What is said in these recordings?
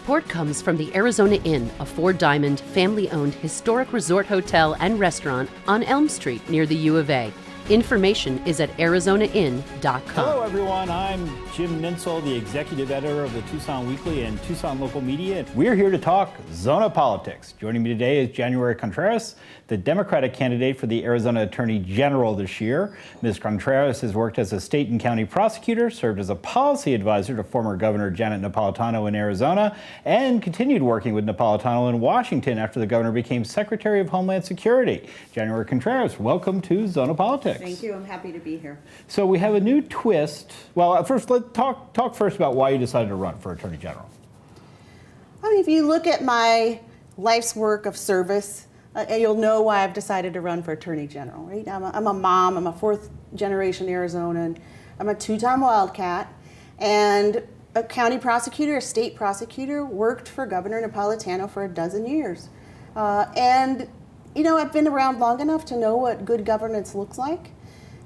Support comes from the Arizona Inn, a four-diamond, family-owned historic resort hotel and restaurant on Elm Street near the U of A. Information is at arizonainn.com. Hello, everyone. I'm Jim Ninsel, the executive editor of the Tucson Weekly and Tucson Local Media. We're here to talk Zona politics. Joining me today is January Contreras, the Democratic candidate for the Arizona Attorney General this year. Ms. Contreras has worked as a state and county prosecutor, served as a policy advisor to former Governor Janet Napolitano in Arizona, and continued working with Napolitano in Washington after the governor became Secretary of Homeland Security. January Contreras, welcome to Zona Politics. Thank you. I'm happy to be here. So we have a new twist. Well, first, let's talk first about why you decided to run for Attorney General. I mean, if you look at my life's work of service, you'll know why I've decided to run for Attorney General. Right? I'm a mom. I'm a fourth-generation Arizonan. I'm a two-time Wildcat, and a county prosecutor, a state prosecutor, worked for Governor Napolitano for 12 years, and you know, I've been around long enough to know what good governance looks like.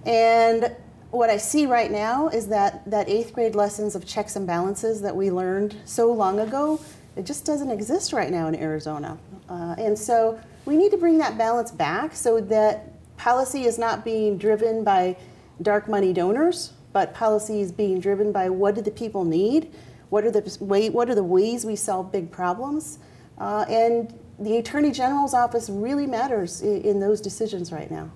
And what I see right now is that 8th grade lessons of checks and balances that we learned so long ago, it just doesn't exist right now in Arizona. And so we need to bring that balance back so that policy is not being driven by dark money donors, but policy is being driven by what do the people need, what are the ways we solve big problems, and the Attorney General's office really matters in those decisions right now.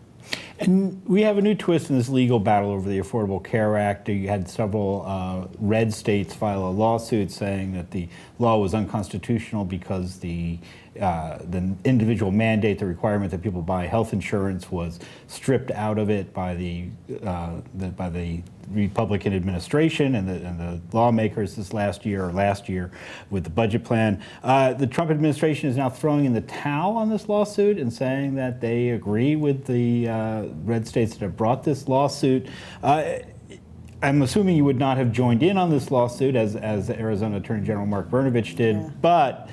And we have a new twist in this legal battle over the Affordable Care Act. You had several red states file a lawsuit saying that the law was unconstitutional because the individual mandate, the requirement that people buy health insurance, was stripped out of it by the Republican administration and the lawmakers last year with the budget plan. The Trump administration is now throwing in the towel on this lawsuit and saying that they agree with the red states that have brought this lawsuit. I'm assuming you would not have joined in on this lawsuit as Arizona Attorney General Mark Brnovich did, yeah. But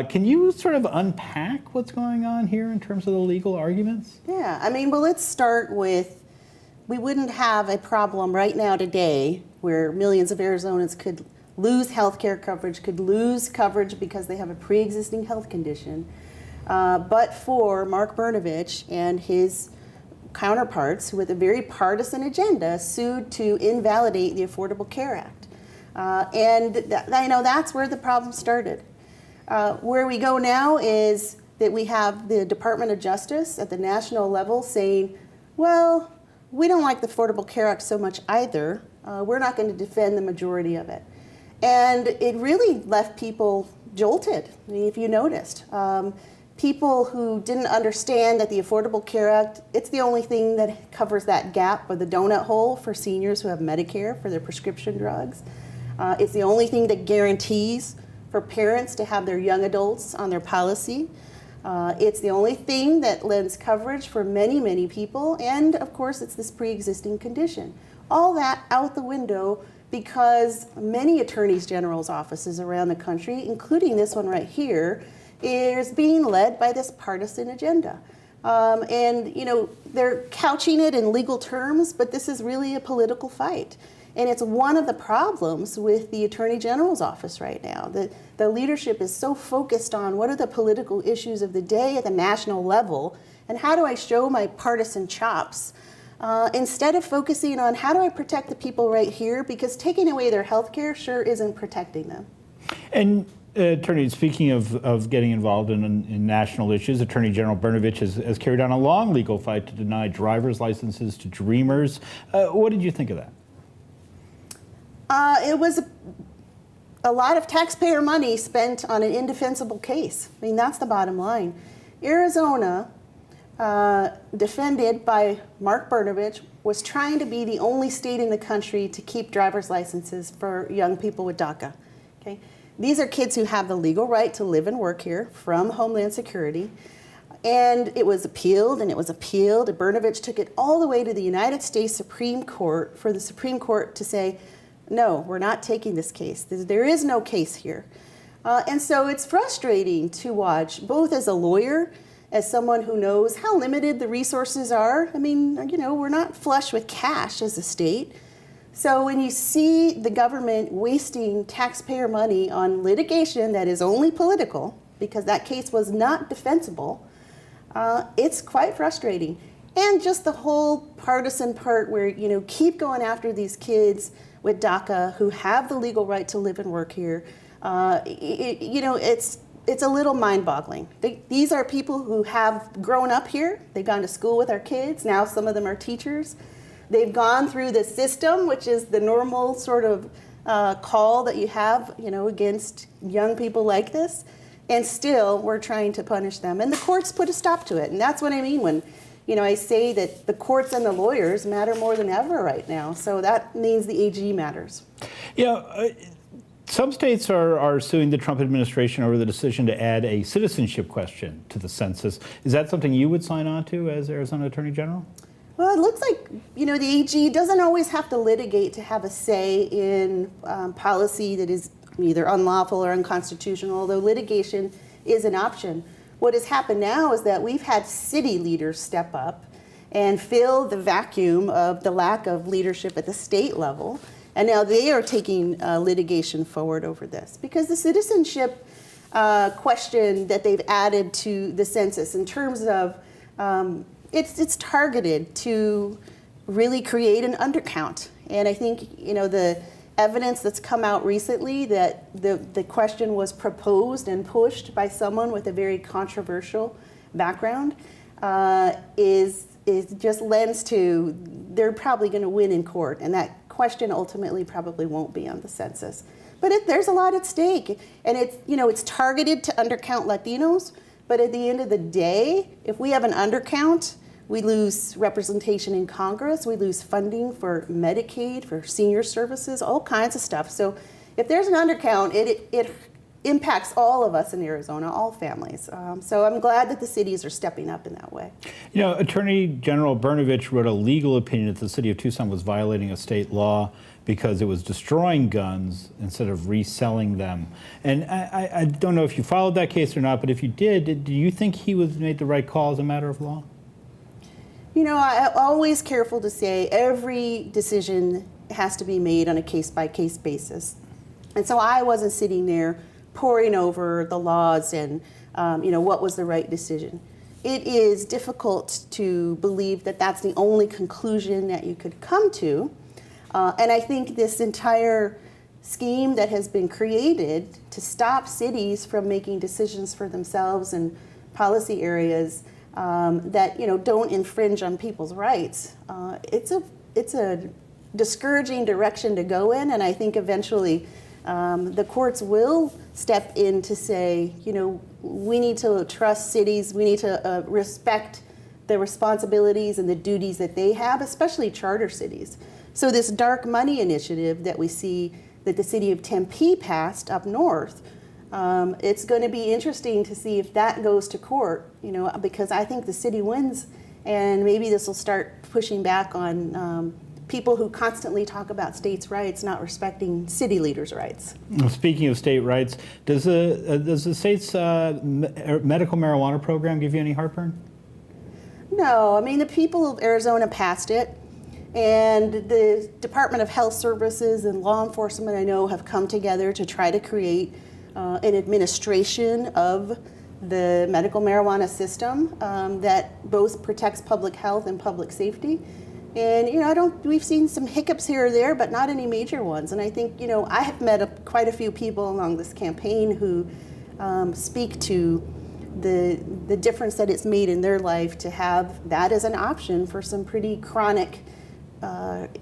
can you sort of unpack what's going on here in terms of the legal arguments? Yeah, I mean, well, let's start with, we wouldn't have a problem right now today where millions of Arizonans could lose health care coverage, could lose coverage because they have a pre-existing health condition, but for Mark Brnovich and his counterparts with a very partisan agenda sued to invalidate the Affordable Care Act. And I know that's where the problem started. Where we go now is that we have the Department of Justice at the national level saying, well, we don't like the Affordable Care Act so much either. We're not going to defend the majority of it. And it really left people jolted, I mean, if you noticed. People who didn't understand that the Affordable Care Act, it's the only thing that covers that gap or the donut hole for seniors who have Medicare for their prescription drugs. It's the only thing that guarantees for parents to have their young adults on their policy. It's the only thing that lends coverage for many, many people, and of course it's this pre-existing condition. All that out the window because many attorneys general's offices around the country, including this one right here, is being led by this partisan agenda. And you know, they're couching it in legal terms, but this is really a political fight. And it's one of the problems with the Attorney General's office right now. The leadership is so focused on what are the political issues of the day at the national level, and how do I show my partisan chops, instead of focusing on how do I protect the people right here, because taking away their health care sure isn't protecting them. And Attorney, speaking of getting involved in national issues, Attorney General Brnovich has carried on a long legal fight to deny driver's licenses to Dreamers. What did you think of that? It was a lot of taxpayer money spent on an indefensible case. I mean, that's the bottom line. Arizona, defended by Mark Brnovich, was trying to be the only state in the country to keep driver's licenses for young people with DACA. Okay? These are kids who have the legal right to live and work here from Homeland Security. And it was appealed, and it was appealed, and Brnovich took it all the way to the United States Supreme Court for the Supreme Court to say, no, we're not taking this case. There is no case here. And so it's frustrating to watch, both as a lawyer, as someone who knows how limited the resources are. I mean, you know, we're not flush with cash as a state. So when you see the government wasting taxpayer money on litigation that is only political, because that case was not defensible, it's quite frustrating. And just the whole partisan part where, keep going after these kids with DACA who have the legal right to live and work here. It's a little mind-boggling. These are people who have grown up here. They've gone to school with our kids. Now some of them are teachers. They've gone through the system, which is the normal sort of call that you have, against young people like this. And still, we're trying to punish them. And the courts put a stop to it. And that's what I mean when, I say that the courts and the lawyers matter more than ever right now. So that means the AG matters. Some states are suing the Trump administration over the decision to add a citizenship question to the census. Is that something you would sign on to as Arizona Attorney General? Well, it looks like, the AG doesn't always have to litigate to have a say in policy that is either unlawful or unconstitutional, although litigation is an option. What has happened now is that we've had city leaders step up and fill the vacuum of the lack of leadership at the state level. And now they are taking litigation forward over this because the citizenship question that they've added to the census in terms of it's targeted to really create an undercount. And I think, the evidence that's come out recently that the question was proposed and pushed by someone with a very controversial background is just lends to they're probably going to win in court, and that question ultimately probably won't be on the census. But there's a lot at stake, and it's targeted to undercount Latinos. But at the end of the day, if we have an undercount, we lose representation in Congress, we lose funding for Medicaid, for senior services, all kinds of stuff. So if there's an undercount, it impacts all of us in Arizona, all families. So I'm glad that the cities are stepping up in that way. Attorney General Brnovich wrote a legal opinion that the city of Tucson was violating a state law because it was destroying guns instead of reselling them. And I don't know if you followed that case or not, but if you did, do you think he made the right call as a matter of law? I'm always careful to say every decision has to be made on a case-by-case basis. And so I wasn't sitting there poring over the laws and, what was the right decision. It is difficult to believe that that's the only conclusion that you could come to. And I think this entire scheme that has been created to stop cities from making decisions for themselves in policy areas that don't infringe on people's rights. It's a discouraging direction to go in, and I think eventually the courts will step in to say, we need to trust cities, we need to respect the responsibilities and the duties that they have, especially charter cities. So this dark money initiative that we see that the city of Tempe passed up north, it's going to be interesting to see if that goes to court, because I think the city wins, and maybe this will start pushing back on people who constantly talk about states' rights not respecting city leaders' rights. Well, speaking of state rights, does the state's medical marijuana program give you any heartburn? No, the people of Arizona passed it, and the Department of Health Services and law enforcement, I know, have come together to try to create an administration of the medical marijuana system that both protects public health and public safety. And we've seen some hiccups here or there, but not any major ones. And I think I have met quite a few people along this campaign who speak to the difference that it's made in their life to have that as an option for some pretty chronic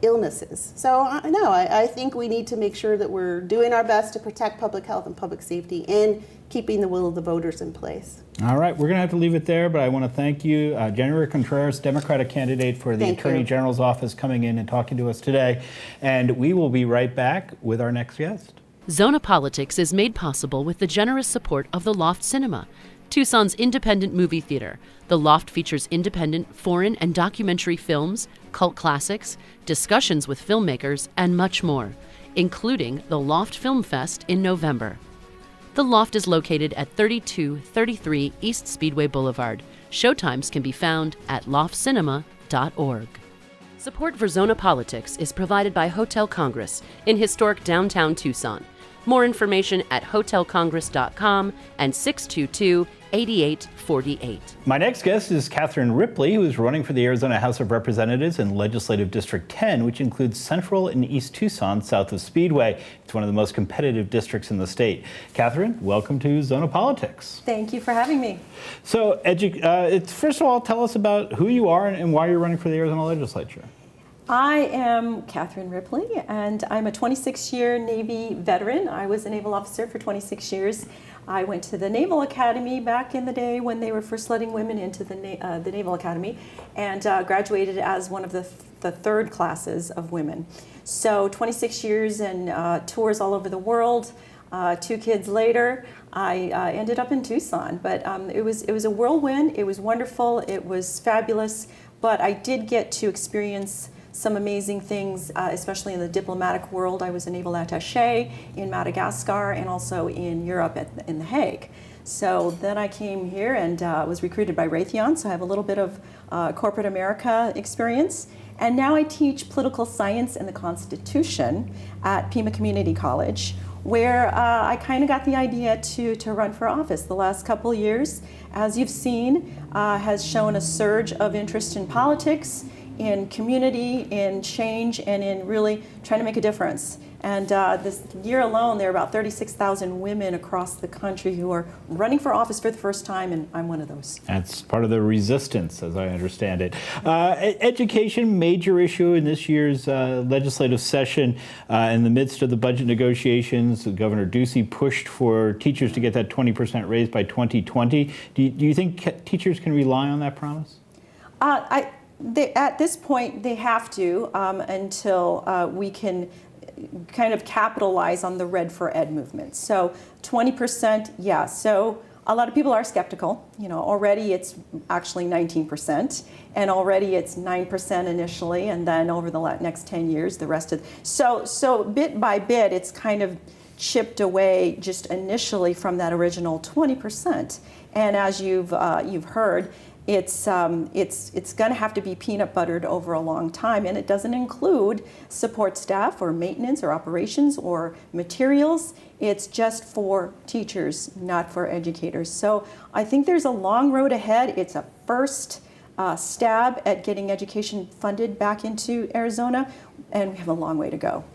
illnesses. So I think we need to make sure that we're doing our best to protect public health and public safety and keeping the will of the voters in place. All right, we're going to have to leave it there, but I want to thank you, January Contreras, Democratic candidate for the Attorney General's office, coming in and talking to us today. And we will be right back with our next guest. Zona Politics is made possible with the generous support of the Loft Cinema, Tucson's independent movie theater. The Loft features independent, foreign, and documentary films, cult classics, discussions with filmmakers, and much more, including the Loft Film Fest in November. The Loft is located at 3233 East Speedway Boulevard. Showtimes can be found at loftcinema.org. Support for Zona Politics is provided by Hotel Congress in historic downtown Tucson. More information at hotelcongress.com and 622-8848. My next guest is Catherine Ripley, who is running for the Arizona House of Representatives in Legislative District 10, which includes Central and East Tucson, south of Speedway. It's one of the most competitive districts in the state. Catherine, welcome to Zona Politics. Thank you for having me. So, first of all, tell us about who you are and why you're running for the Arizona legislature. I am Catherine Ripley, and I'm a 26-year Navy veteran. I was a naval officer for 26 years. I went to the Naval Academy back in the day when they were first letting women into the Naval Academy, and graduated as one of the third classes of women. So 26 years and tours all over the world. 2 kids later, I ended up in Tucson, but it was a whirlwind. It was wonderful. It was fabulous, but I did get to experience some amazing things, especially in the diplomatic world. I was a naval attaché in Madagascar and also in Europe in The Hague. So then I came here and was recruited by Raytheon, so I have a little bit of corporate America experience. And now I teach political science and the Constitution at Pima Community College, where I kind of got the idea to run for office. The last couple of years, as you've seen, has shown a surge of interest in politics, in community, in change, and in really trying to make a difference. And this year alone, there are about 36,000 women across the country who are running for office for the first time, and I'm one of those. That's part of the resistance, as I understand it. Education, major issue in this year's legislative session. In the midst of the budget negotiations, Governor Ducey pushed for teachers to get that 20% raise by 2020. Do you think teachers can rely on that promise? At this point, they have to until we can kind of capitalize on the Red for Ed movement. So 20%, yeah. So a lot of people are skeptical. You know, already it's actually 19%, and already it's 9% initially, and then over the next 10 years, the rest of. So bit by bit, it's kind of chipped away just initially from that original 20%. And as you've heard, it's going to have to be peanut buttered over a long time, and it doesn't include support staff or maintenance or operations or materials. It's just for teachers, not for educators. So I think there's a long road ahead. It's a first stab at getting education funded back into Arizona, and we have a long way to go.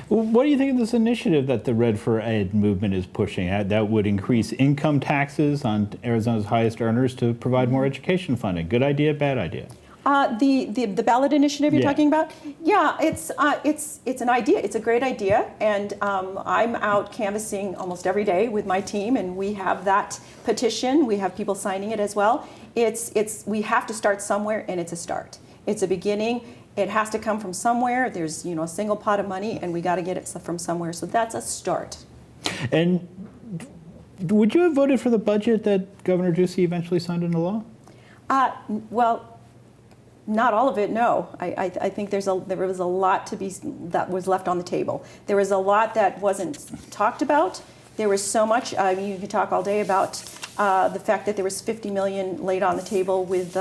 What do you think of this initiative that the Red for Ed movement is pushing? That would increase income taxes on Arizona's highest earners to provide more education funding. Good idea, bad idea? The ballot initiative you're talking about? Yeah, it's an idea. It's a great idea, and I'm out canvassing almost every day with my team, and we have that petition. We have people signing it as well. We have to start somewhere, and it's a start. It's a beginning. It has to come from somewhere. There's a single pot of money, and we got to get it from somewhere. So that's a start. And would you have voted for the budget that Governor Ducey eventually signed into law? Well, not all of it. No, I think there was a lot that was left on the table. There was a lot that wasn't talked about. There was so much. I mean, you could talk all day about the fact that there was $50 million laid on the table with.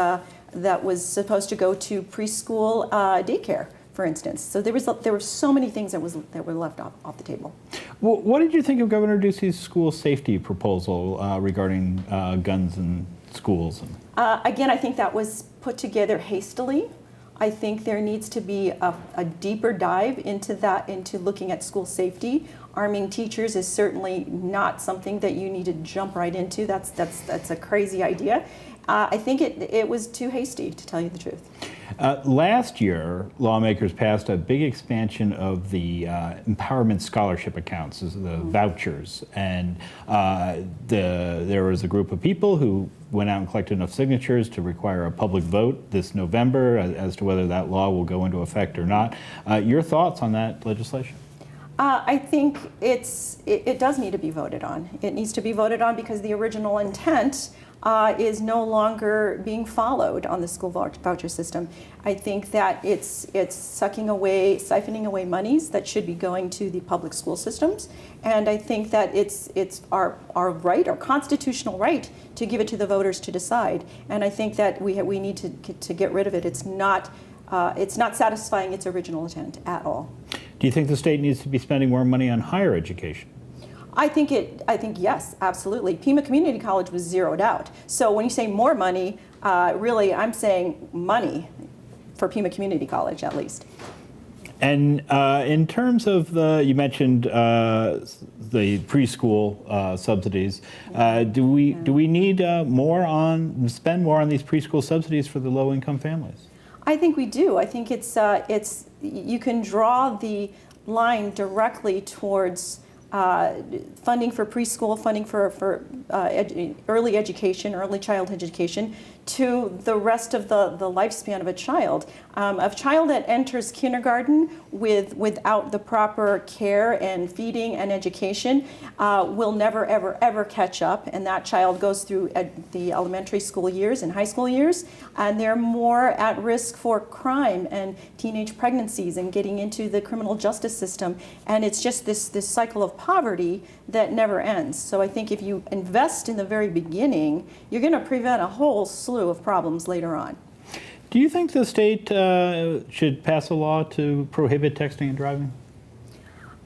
That was supposed to go to preschool daycare, for instance. So there were so many things that were left off the table. Well, what did you think of Governor Ducey's school safety proposal regarding guns in schools? Again, I think that was put together hastily. I think there needs to be a deeper dive into looking at school safety. Arming teachers is certainly not something that you need to jump right into. That's a crazy idea. I think it was too hasty, to tell you the truth. Last year, lawmakers passed a big expansion of the empowerment scholarship accounts, the vouchers, and there was a group of people who went out and collected enough signatures to require a public vote this November as to whether that law will go into effect or not. Your thoughts on that legislation? I think it does need to be voted on. It needs to be voted on because the original intent is no longer being followed on the school voucher system. I think that it's siphoning away monies that should be going to the public school systems, and I think that it's our right, our constitutional right, to give it to the voters to decide. And I think that we need to get rid of it. It's not it's not satisfying its original intent at all. Do you think the state needs to be spending more money on higher education? I think yes, absolutely. Pima Community College was zeroed out. So when you say more money, really I'm saying money for Pima Community College at least. And in terms of you mentioned the preschool subsidies. Do we need spend more on these preschool subsidies for the low-income families? I think we do. I think it's you can draw the line directly towards funding for preschool, funding for early education, early childhood education, to the rest of the lifespan of a child. A child that enters kindergarten without the proper care and feeding and education will never, ever, ever catch up, and that child goes through the elementary school years and high school years, and they're more at risk for crime and teenage pregnancies and getting into the criminal justice system, and it's just this cycle of poverty that never ends. So I think if you invest in the very beginning, you're going to prevent a whole slew of problems later on. Do you think the state should pass a law to prohibit texting and driving?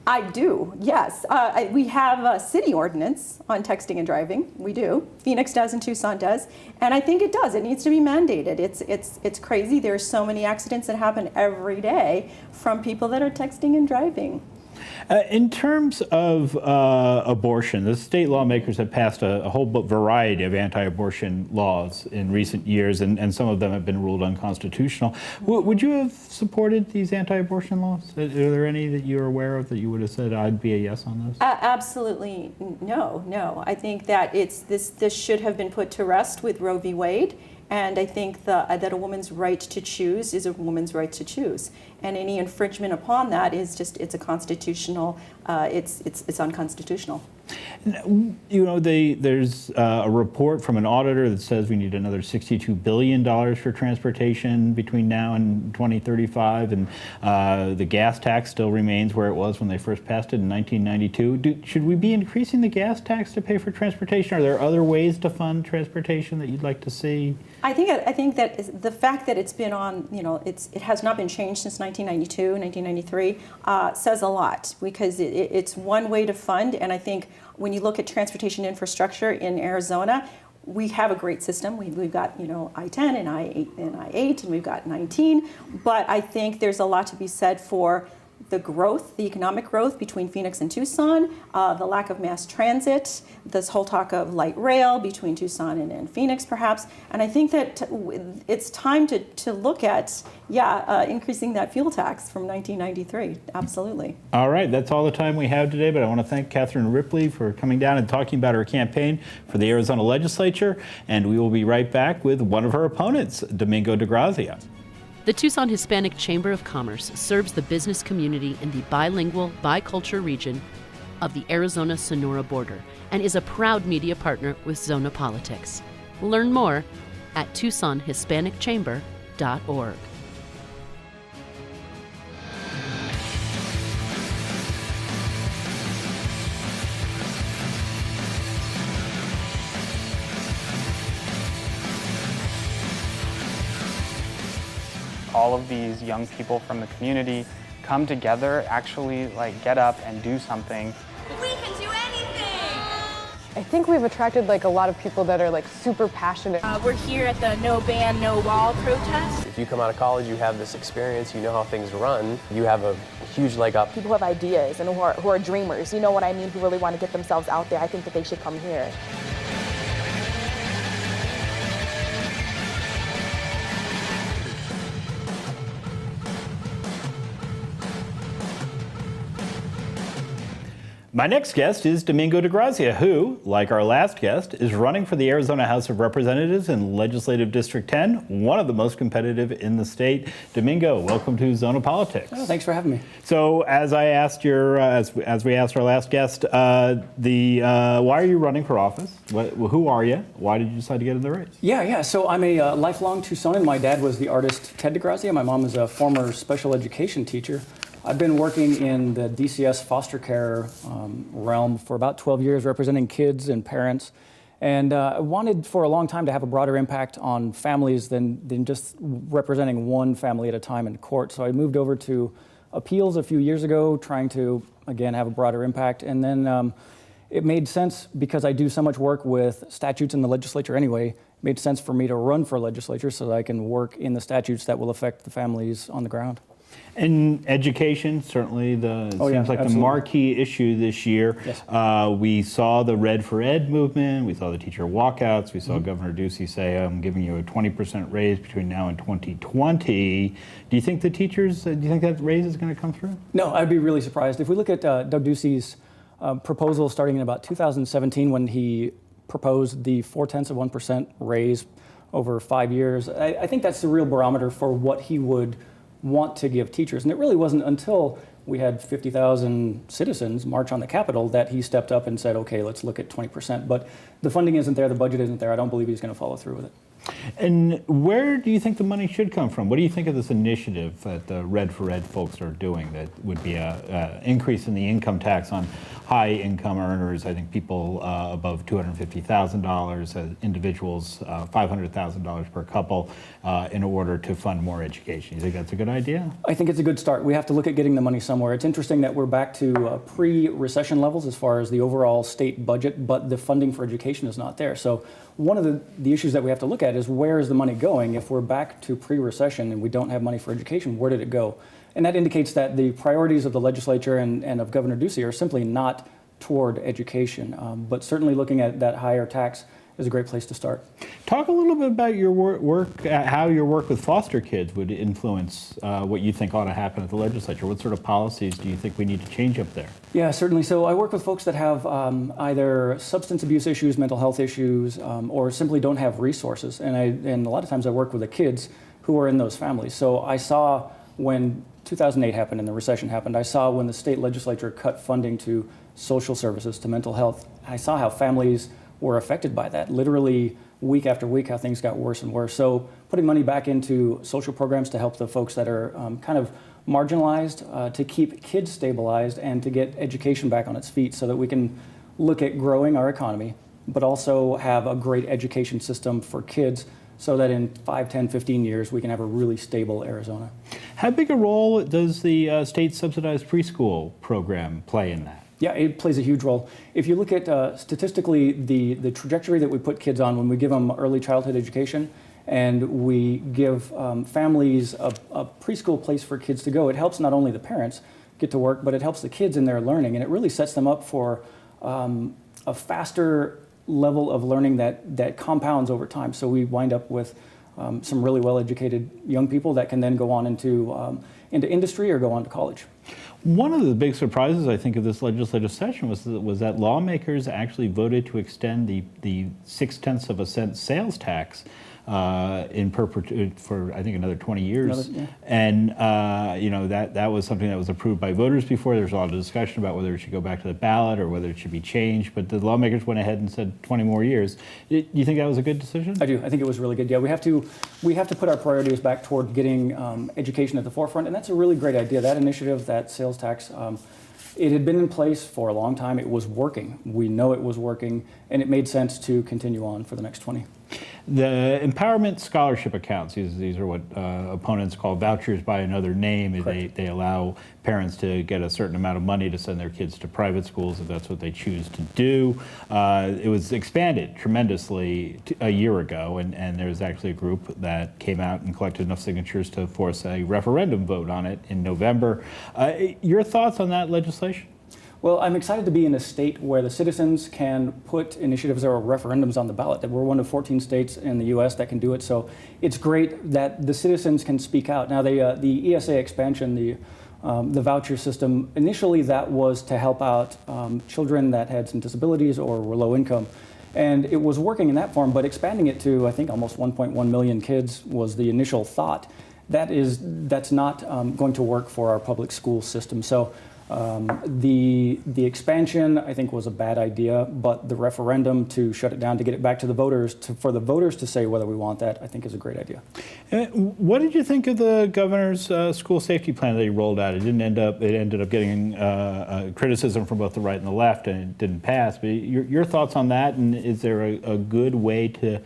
I do, yes. We have a city ordinance on texting and driving. We do. Phoenix does and Tucson does. And I think it does. It needs to be mandated. It's crazy. There's so many accidents that happen every day from people that are texting and driving. In terms of abortion, the state lawmakers have passed a whole variety of anti-abortion laws in recent years, and some of them have been ruled unconstitutional. Would you have supported these anti-abortion laws? Are there any that you're aware of that you would have said, I'd be a yes on those? Absolutely no. I think that this should have been put to rest with Roe v. Wade. And I think that a woman's right to choose is a woman's right to choose, and any infringement upon that is it's a constitutional, it's unconstitutional. You know, there's a report from an auditor that says we need another $62 billion for transportation between now and 2035, and the gas tax still remains where it was when they first passed it in 1992. Should we be increasing the gas tax to pay for transportation? Are there other ways to fund transportation that you'd like to see? I think that the fact that it's been on, it has not been changed since 1992, 1993, says a lot, because it's one way to fund. And I think when you look at transportation infrastructure in Arizona, we have a great system. We've got I-10 and I-8 and we've got 19. But I think there's a lot to be said for the growth, the economic growth between Phoenix and Tucson, the lack of mass transit, this whole talk of light rail between Tucson and Phoenix perhaps. And I think that it's time to look at, increasing that fuel tax from 1993, absolutely. All right, that's all the time we have today, but I want to thank Catherine Ripley for coming down and talking about her campaign for the Arizona legislature, and we will be right back with one of her opponents, Domingo DeGrazia. The Tucson Hispanic Chamber of Commerce serves the business community in the bilingual, bicultural region of the Arizona-Sonora border and is a proud media partner with Zona Politics. Learn more at TucsonHispanicChamber.org. All of these young people from the community come together, actually get up and do something. We can do anything! I think we've attracted a lot of people that are super passionate. We're here at the No Ban, No Wall protest. If you come out of college, you have this experience, you know how things run, you have a huge leg up. People who have ideas and who are dreamers, you know what I mean, who really want to get themselves out there. I think that they should come here. My next guest is Domingo DeGrazia, who, like our last guest, is running for the Arizona House of Representatives in Legislative District 10, one of the most competitive in the state. Domingo, welcome to Zona Politics. Oh, thanks for having me. So, as I asked as we asked our last guest, why are you running for office? Who are you? Why did you decide to get in the race? Yeah. So I'm a lifelong Tucsonan. My dad was the artist Ted DeGrazia. My mom is a former special education teacher. I've been working in the DCS foster care realm for about 12 years, representing kids and parents. And I wanted for a long time to have a broader impact on families than just representing one family at a time in court. So I moved over to appeals a few years ago, trying to, again, have a broader impact. And then it made sense, because I do so much work with statutes in the legislature anyway, it made sense for me to run for legislature so that I can work in the statutes that will affect the families on the ground. And education, certainly seems like absolutely. the marquee issue this year. Yes. We saw the Red for Ed movement. We saw the teacher walkouts. We saw Governor Ducey say, "I'm giving you a 20% raise between now and 2020." Do you think the teachers? Do you think that raise is going to come through? No, I'd be really surprised. If we look at Doug Ducey's proposal starting in about 2017, when he proposed the 0.4% raise over 5 years, I think that's the real barometer for what he would want to give teachers. And it really wasn't until we had 50,000 citizens march on the Capitol that he stepped up and said, okay, let's look at 20%. But the funding isn't there, the budget isn't there. I don't believe he's going to follow through with it. And where do you think the money should come from? What do you think of this initiative that the Red for Ed folks are doing that would be an increase in the income tax on high income earners? I think people above $250,000, individuals $500,000 per couple, in order to fund more education. You think that's a good idea? I think it's a good start. We have to look at getting the money somewhere. It's interesting that we're back to pre-recession levels as far as the overall state budget, but the funding for education is not there. So one of the issues that we have to look at is, where is the money going? If we're back to pre-recession and we don't have money for education, where did it go? And that indicates that the priorities of the legislature and of Governor Ducey are simply not toward education. But certainly looking at that higher tax is a great place to start. Talk a little bit about your work, how your work with foster kids would influence what you think ought to happen at the legislature. What sort of policies do you think we need to change up there? Yeah, certainly. So I work with folks that have either substance abuse issues, mental health issues, or simply don't have resources. And a lot of times I work with the kids who are in those families. So I saw when 2008 happened and the recession happened, I saw when the state legislature cut funding to social services, to mental health, I saw how families were affected by that. Literally week after week, how things got worse and worse. So putting money back into social programs to help the folks that are kind of marginalized, to keep kids stabilized and to get education back on its feet so that we can look at growing our economy, but also have a great education system for kids so that in 5, 10, 15 years, we can have a really stable Arizona. How big a role does the state subsidized preschool program play in that? Yeah, it plays a huge role. If you look at statistically the trajectory that we put kids on when we give them early childhood education and we give families a preschool place for kids to go, it helps not only the parents get to work, but it helps the kids in their learning, and it really sets them up for a faster level of learning that compounds over time. So we wind up with some really well-educated young people that can then go on into industry or go on to college. One of the big surprises, I think, of this legislative session was that lawmakers actually voted to extend the 0.6 cent sales tax in perpetuity for, I think, another 20 years. And that was something that was approved by voters before. There's a lot of discussion about whether it should go back to the ballot or whether it should be changed. But the lawmakers went ahead and said 20 more years. Do you think that was a good decision? I do. I think it was really good. Yeah, we have to put our priorities back toward getting education at the forefront, and that's a really great idea. That initiative, that sales tax, it had been in place for a long time. It was working. We know it was working, and it made sense to continue on for the next 20. The empowerment scholarship accounts, these are what opponents call vouchers by another name. They allow parents to get a certain amount of money to send their kids to private schools if that's what they choose to do. It was expanded tremendously a year ago, and there was actually a group that came out and collected enough signatures to force a referendum vote on it in November. Your thoughts on that legislation? Well, I'm excited to be in a state where the citizens can put initiatives or referendums on the ballot. We're one of 14 states in the U.S. that can do it, so it's great that the citizens can speak out. Now, the ESA expansion, the voucher system, initially that was to help out children that had some disabilities or were low income. And it was working in that form, but expanding it to, I think, almost 1.1 million kids was the initial thought. That's not going to work for our public school system. So The expansion, I think, was a bad idea, but the referendum to shut it down, to get it back to the voters, for the voters to say whether we want that, I think is a great idea. What did you think of the governor's school safety plan that he rolled out? It ended up getting criticism from both the right and the left, and it didn't pass. But your thoughts on that, and is there a good way to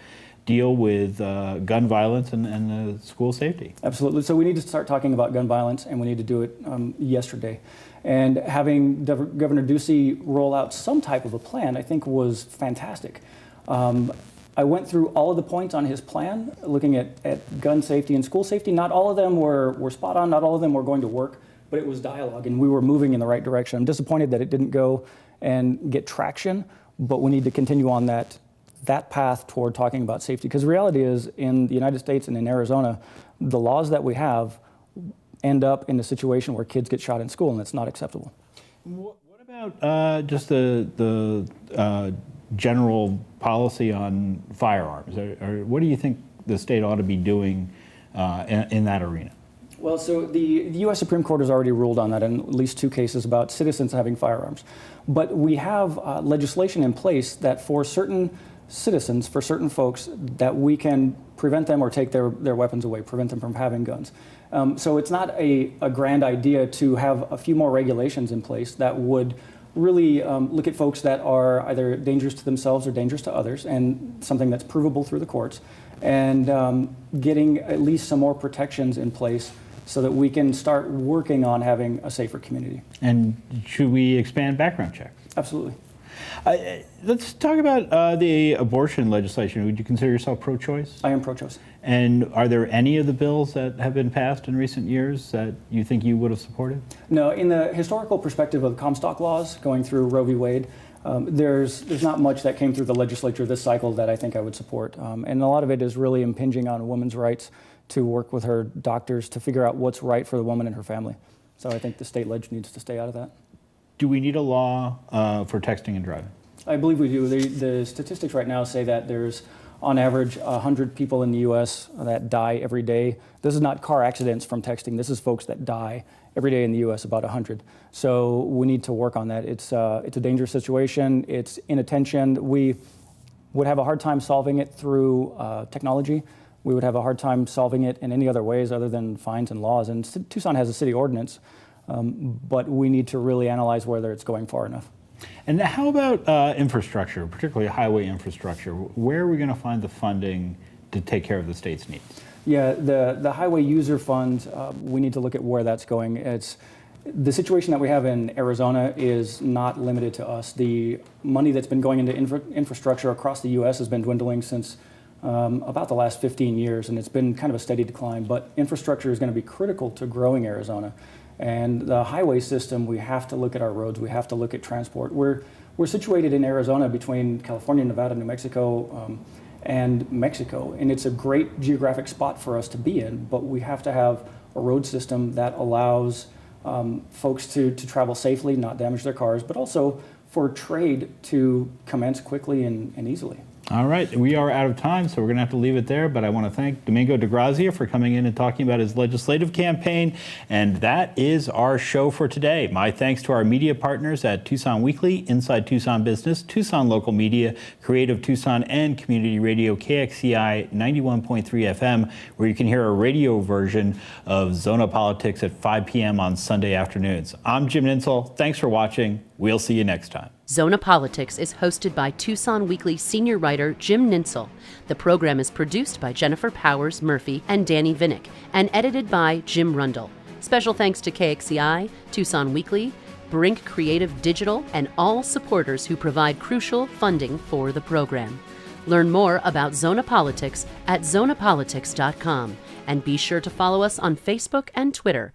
deal with gun violence and school safety? Absolutely. So we need to start talking about gun violence, and we need to do it yesterday. And having Governor Ducey roll out some type of a plan, I think, was fantastic. I went through all of the points on his plan, looking at gun safety and school safety. Not all of them were spot on, not all of them were going to work, but it was dialogue, and we were moving in the right direction. I'm disappointed that it didn't go and get traction, but we need to continue on that path toward talking about safety. Because the reality is, in the United States and in Arizona, the laws that we have end up in a situation where kids get shot in school, and it's not acceptable. What about just the general policy on firearms? Or what do you think the state ought to be doing in that arena? Well, so the U.S. Supreme Court has already ruled on that in at least 2 cases about citizens having firearms. But we have legislation in place that for certain citizens, for certain folks, that we can prevent them or take their weapons away, prevent them from having guns. So it's not a grand idea to have a few more regulations in place that would really look at folks that are either dangerous to themselves or dangerous to others, and something that's provable through the courts, and getting at least some more protections in place so that we can start working on having a safer community. And should we expand background checks? Absolutely. Let's talk about the abortion legislation. Would you consider yourself pro-choice? I am pro-choice. And are there any of the bills that have been passed in recent years that you think you would have supported? No, in the historical perspective of Comstock laws going through Roe v. Wade, there's not much that came through the legislature this cycle that I think I would support. And a lot of it is really impinging on a woman's rights to work with her doctors to figure out what's right for the woman and her family. So I think the state leg needs to stay out of that. Do we need a law for texting and driving? I believe we do. The statistics right now say that there's, on average, 100 people in the U.S. that die every day. This is not car accidents from texting. This is folks that die every day in the U.S., about 100. So we need to work on that. It's a dangerous situation. It's inattention. We would have a hard time solving it through technology. We would have a hard time solving it in any other ways other than fines and laws. And Tucson has a city ordinance, but we need to really analyze whether it's going far enough. And how about infrastructure, particularly highway infrastructure? Where are we going to find the funding to take care of the state's needs? Yeah, the highway user fund, we need to look at where that's going. The situation that we have in Arizona is not limited to us. The money that's been going into infrastructure across the U.S. has been dwindling since about the last 15 years, and it's been kind of a steady decline. But infrastructure is going to be critical to growing Arizona. And the highway system, we have to look at our roads, we have to look at transport. We're situated in Arizona between California, Nevada, New Mexico, and Mexico. And it's a great geographic spot for us to be in, but we have to have a road system that allows folks to travel safely, not damage their cars, but also for trade to commence quickly and easily. All right, we are out of time, so we're going to have to leave it there, but I want to thank Domingo DeGrazia for coming in and talking about his legislative campaign, and that is our show for today. My thanks to our media partners at Tucson Weekly, Inside Tucson Business, Tucson Local Media, Creative Tucson, and Community Radio KXCI 91.3 FM, where you can hear a radio version of Zona Politics at 5 p.m. on Sunday afternoons. I'm Jim Ninsel. Thanks for watching. We'll see you next time. Zona Politics is hosted by Tucson Weekly senior writer Jim Ninsel. The program is produced by Jennifer Powers Murphy and Danny Vinnick and edited by Jim Rundle. Special thanks to KXCI, Tucson Weekly, Brink Creative Digital, and all supporters who provide crucial funding for the program. Learn more about Zona Politics at zonapolitics.com and be sure to follow us on Facebook and Twitter.